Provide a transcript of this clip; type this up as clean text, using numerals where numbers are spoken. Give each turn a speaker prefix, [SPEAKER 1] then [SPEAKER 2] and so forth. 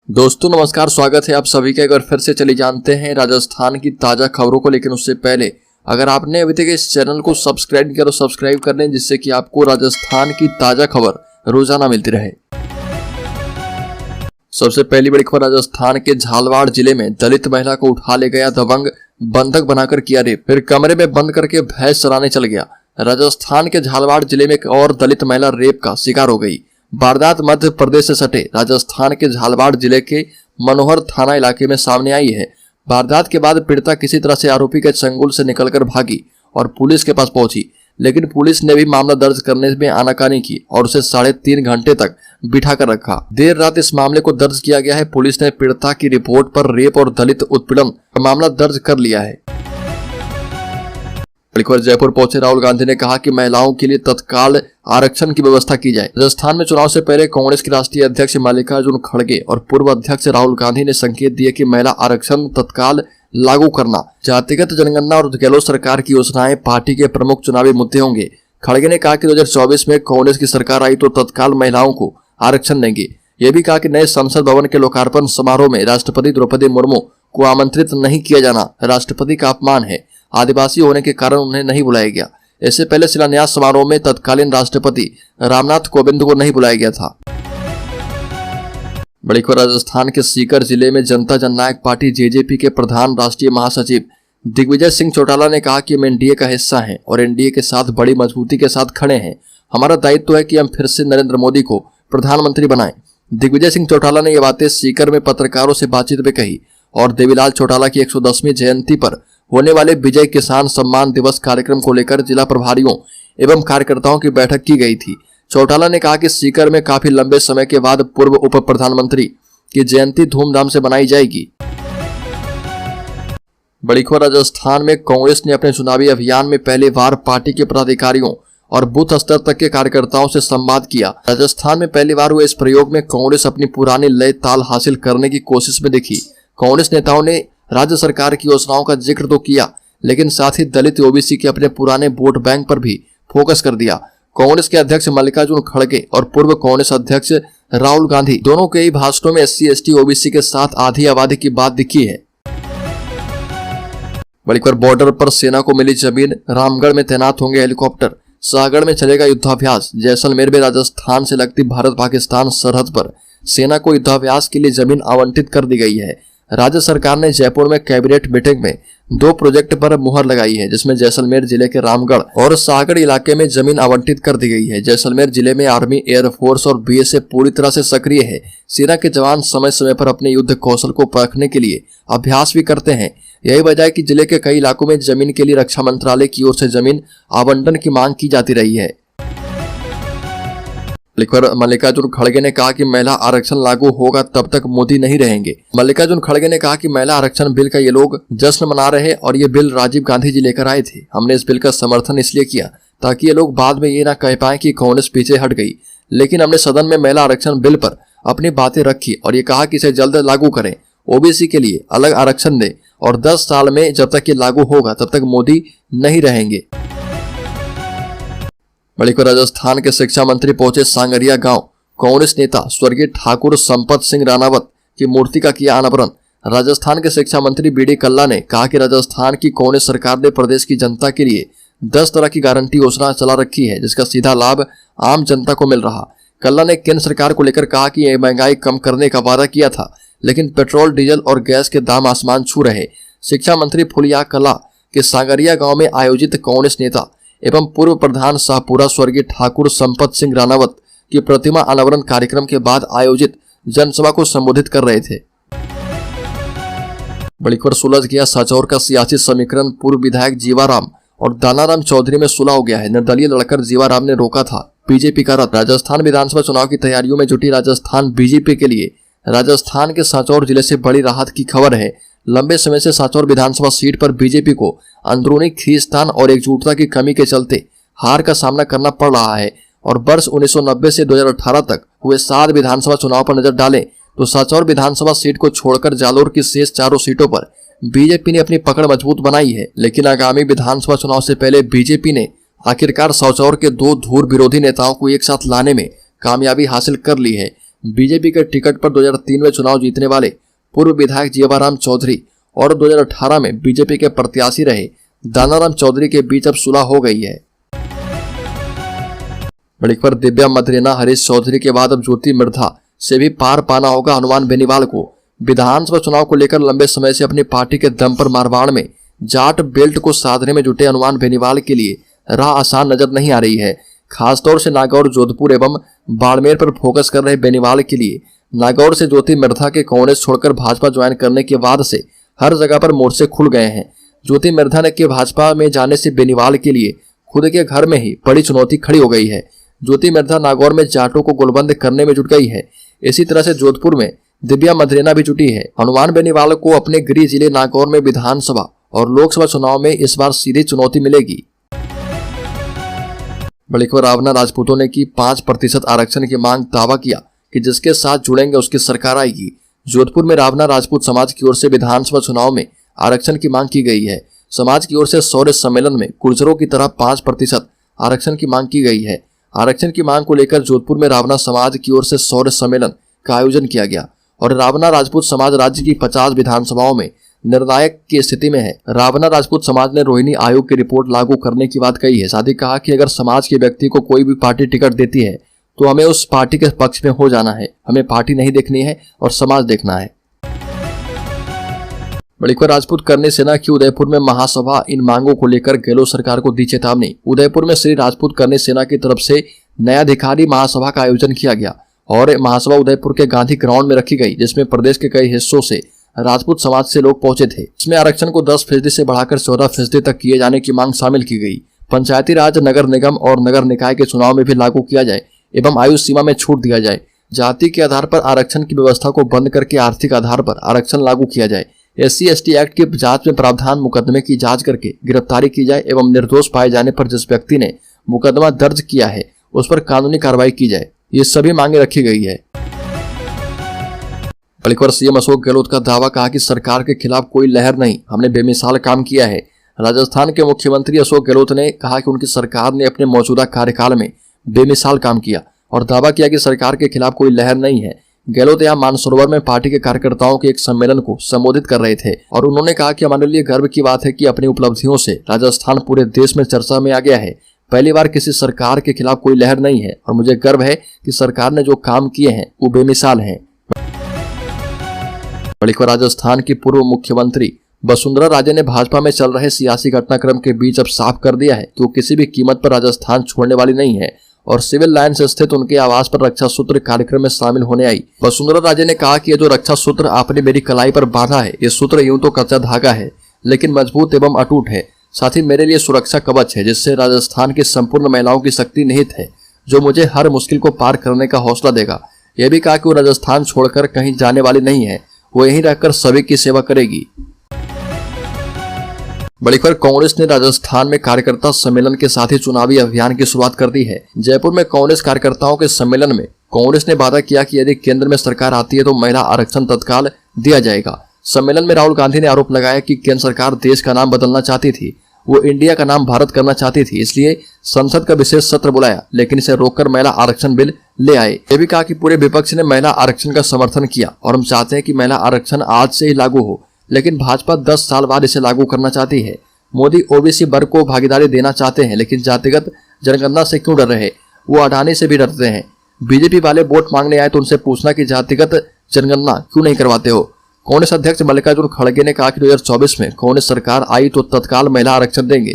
[SPEAKER 1] दोस्तों नमस्कार, स्वागत है आप सभी का। एक बार फिर से चले जानते हैं राजस्थान की ताजा खबरों को। लेकिन उससे पहले अगर आपने अभी तक इस चैनल को सब्सक्राइब किया तो सब्सक्राइब कर लें, जिससे कि आपको राजस्थान की ताजा खबर रोजाना मिलती रहे। सबसे पहली बड़ी खबर, राजस्थान के झालावाड़ जिले में दलित महिला को उठा ले गया दबंग, बंधक बनाकर किया रेप, फिर कमरे में बंद करके भैंस चराने चल गया। राजस्थान के झालावाड़ जिले में एक और दलित महिला रेप का शिकार हो गई। वारदात मध्य प्रदेश से सटे राजस्थान के झालावाड़ जिले के मनोहर थाना इलाके में सामने आई है। वारदात के बाद पीड़िता किसी तरह से आरोपी के चंगुल से निकलकर भागी और पुलिस के पास पहुंची, लेकिन पुलिस ने भी मामला दर्ज करने में आनाकानी की और उसे 3.5 घंटे तक बिठा कर रखा। देर रात इस मामले को दर्ज किया गया है। पुलिस ने पीड़िता की रिपोर्ट पर रेप और दलित उत्पीड़न का मामला दर्ज कर लिया है। जयपुर पहुंचे राहुल गांधी ने कहा कि महिलाओं के लिए तत्काल आरक्षण की व्यवस्था की जाए। राजस्थान में चुनाव से पहले कांग्रेस की राष्ट्रीय अध्यक्ष मल्लिकार्जुन खड़गे और पूर्व अध्यक्ष राहुल गांधी ने संकेत दिए कि महिला आरक्षण तत्काल लागू करना, जातिगत जनगणना और गहलोत सरकार की योजनाएं पार्टी के प्रमुख चुनावी मुद्दे होंगे। खड़गे ने कहा कि 2024 में कांग्रेस की सरकार आई तो तत्काल महिलाओं को आरक्षण देंगे। ये भी कहा कि नए संसद भवन के लोकार्पण समारोह में राष्ट्रपति द्रौपदी मुर्मू को आमंत्रित नहीं किया जाना राष्ट्रपति का अपमान है। आदिवासी होने के कारण उन्हें नहीं बुलाया गया। इससे पहले शिलान्यास समारोह में तत्कालीन राष्ट्रपति रामनाथ कोविंद को नहीं बुलाया गया था। बड़ी खबर, राजस्थान के सीकर जिले में जनता जननायक पार्टी जेजेपी के प्रधान राष्ट्रीय महासचिव दिग्विजय सिंह चौटाला ने कहा कि हम एनडीए का हिस्सा हैं और एनडीए के साथ बड़ी मजबूती के साथ खड़े हैं। हमारा दायित्व है कि हम फिर से नरेंद्र मोदी को प्रधानमंत्री बनाएं। दिग्विजय सिंह चौटाला ने यह बातें सीकर में पत्रकारों से बातचीत में कही और देवीलाल चौटाला की 110वीं जयंती पर होने वाले विजय किसान सम्मान दिवस कार्यक्रम को लेकर जिला प्रभारियों एवं कार्यकर्ताओं की बैठक की गई थी। चौटाला ने कहा कि सीकर में काफी लंबे समय के बाद पूर्व उप प्रधानमंत्री की जयंती धूमधाम से मनाई जाएगी। बड़ी खबर, राजस्थान में कांग्रेस ने अपने चुनावी अभियान में पहली बार पार्टी के पदाधिकारियों और बूथ स्तर तक के कार्यकर्ताओं से संवाद किया। राजस्थान में पहली बार हुए इस प्रयोग में कांग्रेस अपनी पुरानी लय ताल हासिल करने की कोशिश में दिखी। कांग्रेस नेताओं ने राज्य सरकार की योजनाओं का जिक्र तो किया, लेकिन साथ ही दलित ओबीसी के अपने पुराने वोट बैंक पर भी फोकस कर दिया। कांग्रेस के अध्यक्ष मल्लिकार्जुन खड़गे और पूर्व कांग्रेस अध्यक्ष राहुल गांधी दोनों के ही भाषणों में SC ST ओबीसी के साथ आधी आबादी की बात दिखी है। बड़ी खबर, बॉर्डर पर सेना को मिली जमीन, रामगढ़ में तैनात होंगे हेलीकॉप्टर, सागड़ में चलेगा युद्धाभ्यास। जैसलमेर में राजस्थान से लगती भारत पाकिस्तान सरहद पर सेना को युद्धाभ्यास के लिए जमीन आवंटित कर दी गई है। राज्य सरकार ने जयपुर में कैबिनेट मीटिंग में 2 प्रोजेक्ट पर मुहर लगाई है, जिसमें जैसलमेर जिले के रामगढ़ और सागड़ इलाके में जमीन आवंटित कर दी गई है। जैसलमेर जिले में आर्मी, एयरफोर्स और BSF पूरी तरह से सक्रिय है। सेना के जवान समय समय पर अपने युद्ध कौशल को परखने के लिए अभ्यास भी करते हैं। यही वजह है कि जिले के कई इलाकों में जमीन के लिए रक्षा मंत्रालय की ओर से जमीन आवंटन की मांग की जाती रही है। मल्लिकार्जुन खड़गे ने कहा कि महिला आरक्षण लागू होगा तब तक मोदी नहीं रहेंगे। मल्लिकार्जुन खड़गे ने कहा कि महिला आरक्षण बिल का ये लोग जश्न मना रहे हैं और ये बिल राजीव गांधी जी लेकर आए थे। हमने इस बिल का समर्थन इसलिए किया ताकि ये लोग बाद में ये ना कह पाए कि कांग्रेस पीछे हट गई। लेकिन हमने सदन में महिला आरक्षण बिल पर अपनी बातें रखी और ये कहा कि इसे जल्द लागू करें, ओबीसी के लिए अलग आरक्षण दें और 10 साल में जब तक ये लागू होगा तब तक मोदी नहीं रहेंगे। बड़ी खबर, राजस्थान के शिक्षा मंत्री पहुंचे सांगरिया गांव। कांग्रेस नेता स्वर्गीय ठाकुर संपत सिंह राणावत की मूर्ति का किया अनावरण। राजस्थान के शिक्षा मंत्री BD कल्ला ने कहा कि राजस्थान की कांग्रेस सरकार ने प्रदेश की जनता के लिए 10 तरह की गारंटी योजना चला रखी है, जिसका सीधा लाभ आम जनता को मिल रहा। कल्ला ने केंद्र सरकार को लेकर कहा कि यह महंगाई कम करने का वादा किया था, लेकिन पेट्रोल, डीजल और गैस के दाम आसमान छू रहे। शिक्षा मंत्री फुलिया कला के सांगरिया गांव में आयोजित कांग्रेस नेता एवं पूर्व प्रधान शाहपुरा स्वर्गीय ठाकुर संपत सिंह राणावत की प्रतिमा अनावरण कार्यक्रम के बाद आयोजित जनसभा को संबोधित कर रहे थे। बड़ी खबर, सुलझ गया साचौर का सियासी समीकरण। पूर्व विधायक जीवाराम और दानाराम चौधरी में सुलह हो गया है। निर्दलीय लड़कर जीवाराम ने रोका था बीजेपी का रथ। राजस्थान विधानसभा चुनाव की तैयारियों में जुटी राजस्थान बीजेपी के लिए राजस्थान के साचौर जिले से बड़ी राहत की खबर है। लंबे समय से साचौर विधानसभा सीट पर बीजेपी को अंदरूनी खींचतान और एकजुटता की कमी के चलते हार का सामना करना पड़ रहा है और वर्ष 1990 से 2018 तक हुए 7 विधानसभा चुनाव पर नजर डालें तो साचौर विधानसभा सीट को छोड़कर जालोर की शेष 4 सीटों पर बीजेपी ने अपनी पकड़ मजबूत बनाई है। लेकिन आगामी विधानसभा चुनाव से पहले बीजेपी ने आखिरकार साचौर के 2 धूर विरोधी नेताओं को एक साथ लाने में कामयाबी हासिल कर ली है। बीजेपी के टिकट पर 2003 में चुनाव जीतने वाले पूर्व विधायक जीवाराम चौधरी और 2018 में बीजेपी के प्रत्याशी रहे दानाराम चौधरी के बीच अब सुलह हो गई है। बड़ी खबर दिव्या मद्रेना हरीश चौधरी के बाद अब ज्योति मिर्धा से भी पार पाना होगा हनुमान बेनीवाल को। विधानसभा चुनाव को लेकर लंबे समय से अपनी पार्टी के दम पर मारवाड़ में जाट बेल्ट को साधने में जुटे हनुमान बेनीवाल के लिए राह आसान नजर नहीं आ रही है। खासतौर से नागौर, जोधपुर एवं बाड़मेर पर फोकस कर रहे बेनीवाल के लिए नागौर से ज्योति मिर्धा के कांग्रेस छोड़कर भाजपा ज्वाइन करने के बाद से हर जगह पर मोर्चे खुल गए हैं। ज्योति मिर्धा ने के भाजपा में जाने से बेनीवाल के लिए खुद के घर में ही बड़ी चुनौती खड़ी हो गई है। ज्योति मिर्धा नागौर में जाटों को गोलबंद करने में जुट गई है। इसी तरह से जोधपुर में दिव्या मद्रेना भी जुटी है। हनुमान बेनीवाल को अपने गृह जिले नागौर में विधानसभा और लोकसभा चुनाव में इस बार सीधी चुनौती मिलेगी। बड़ी खबर रावना राजपूतों ने की 5% आरक्षण की मांग, दावा किया कि जिसके साथ जुड़ेंगे उसकी सरकार आएगी। जोधपुर में रावना राजपूत समाज की ओर से विधानसभा चुनाव में आरक्षण की मांग की गई है। समाज की ओर से शौर्य सम्मेलन में गुर्जरों की तरह 5% आरक्षण की मांग की गई है। आरक्षण की मांग को लेकर जोधपुर में रावना समाज की ओर से शौर्य सम्मेलन का आयोजन किया गया और रावना राजपूत समाज राज्य की 50 विधानसभाओं में निर्णायक की स्थिति में है। रावना राजपूत समाज ने रोहिणी आयोग की रिपोर्ट लागू करने की बात कही है। साथ ही कहा कि अगर समाज के व्यक्ति को कोई भी पार्टी टिकट देती है तो हमें उस पार्टी के पक्ष में हो जाना है। हमें पार्टी नहीं देखनी है और समाज देखना है। बड़ी खबर राजपूत करनी सेना की उदयपुर में महासभा, इन मांगों को लेकर गहलोत सरकार को दी चेतावनी। उदयपुर में श्री राजपूत करनी सेना की तरफ से नया अधिकारी महासभा का आयोजन किया गया और महासभा उदयपुर के गांधी ग्राउंड में रखी गई, जिसमें प्रदेश के कई हिस्सों से राजपूत समाज से लोग पहुंचे थे। इसमें आरक्षण को 10% से बढ़ाकर 14% तक किए जाने की मांग शामिल की गई। पंचायती राज, नगर निगम और नगर निकाय के चुनाव में भी लागू किया जाए एवं आयु सीमा में छूट दिया जाए। जाति के आधार पर आरक्षण की व्यवस्था को बंद करके आर्थिक आधार पर आरक्षण लागू किया जाए। SC/ST एक्ट की जांच में प्रावधान, मुकदमे की जांच करके गिरफ्तारी की जाए एवं निर्दोष पाए जाने पर जिस व्यक्ति ने मुकदमा दर्ज किया है उस पर कानूनी कार्रवाई की जाए। ये सभी मांगे रखी गई है। बड़ी खबर CM अशोक गहलोत का दावा, कहा कि सरकार के खिलाफ कोई लहर नहीं, हमने बेमिसाल काम किया है। राजस्थान के मुख्यमंत्री अशोक गहलोत ने कहा कि उनकी सरकार ने अपने मौजूदा कार्यकाल में बेमिसाल काम किया और दावा किया कि सरकार के खिलाफ कोई लहर नहीं है। गहलोत यहां मानसरोवर में पार्टी के कार्यकर्ताओं के एक सम्मेलन को संबोधित कर रहे थे और उन्होंने कहा कि हमारे लिए गर्व की बात है कि अपनी उपलब्धियों से राजस्थान पूरे देश में चर्चा में आ गया है। पहली बार किसी सरकार के खिलाफ कोई लहर नहीं है और मुझे गर्व है कि सरकार ने जो काम किए हैं वो बेमिसाल हैं। बड़ी खबर राजस्थान की पूर्व मुख्यमंत्री वसुंधरा राजे ने भाजपा में चल रहे सियासी घटनाक्रम के बीच अब साफ कर दिया है कि वो किसी भी कीमत पर राजस्थान छोड़ने वाली नहीं है और सिविल लाइन्स स्थित उनके आवास पर रक्षा सूत्र कार्यक्रम में शामिल होने आई। वसुंधरा राजे ने कहा कि ये जो रक्षा सूत्र आपने मेरी कलाई पर बांधा है, ये सूत्र यूं तो कच्चा धागा है लेकिन मजबूत एवं अटूट है। साथ ही मेरे लिए सुरक्षा कवच है जिससे राजस्थान की संपूर्ण महिलाओं की शक्ति निहित है, जो मुझे हर मुश्किल को पार करने का हौसला देगा। यह भी कहा कि वो राजस्थान छोड़कर कहीं जाने वाली नहीं है, वो यहीं रहकर सभी की सेवा करेगी। बड़ी खबर कांग्रेस ने राजस्थान में कार्यकर्ता सम्मेलन के साथ ही चुनावी अभियान की शुरुआत कर दी है। जयपुर में कांग्रेस कार्यकर्ताओं के सम्मेलन में कांग्रेस ने वादा किया कि यदि केंद्र में सरकार आती है तो महिला आरक्षण तत्काल दिया जाएगा। सम्मेलन में राहुल गांधी ने आरोप लगाया कि केंद्र सरकार देश का नाम बदलना चाहती थी, वो इंडिया का नाम भारत करना चाहती थी, इसलिए संसद का विशेष सत्र बुलाया लेकिन इसे रोककर महिला आरक्षण बिल ले आए। ये भी कहा कि पूरे विपक्ष ने महिला आरक्षण का समर्थन किया और हम चाहते हैं कि महिला आरक्षण आज से ही लागू हो, लेकिन भाजपा 10 साल बाद इसे लागू करना चाहती है। मोदी OBC वर्ग को भागीदारी देना चाहते हैं लेकिन जातिगत जनगणना से क्यों डर रहे, वो अडानी से भी डरते हैं। बीजेपी वाले वोट मांगने आए तो उनसे पूछना कि जातिगत जनगणना क्यों नहीं करवाते हो। कांग्रेस अध्यक्ष मल्लिकार्जुन खड़गे ने कहा कि 2024 में कांग्रेस सरकार आई तो तत्काल महिला आरक्षण देंगे।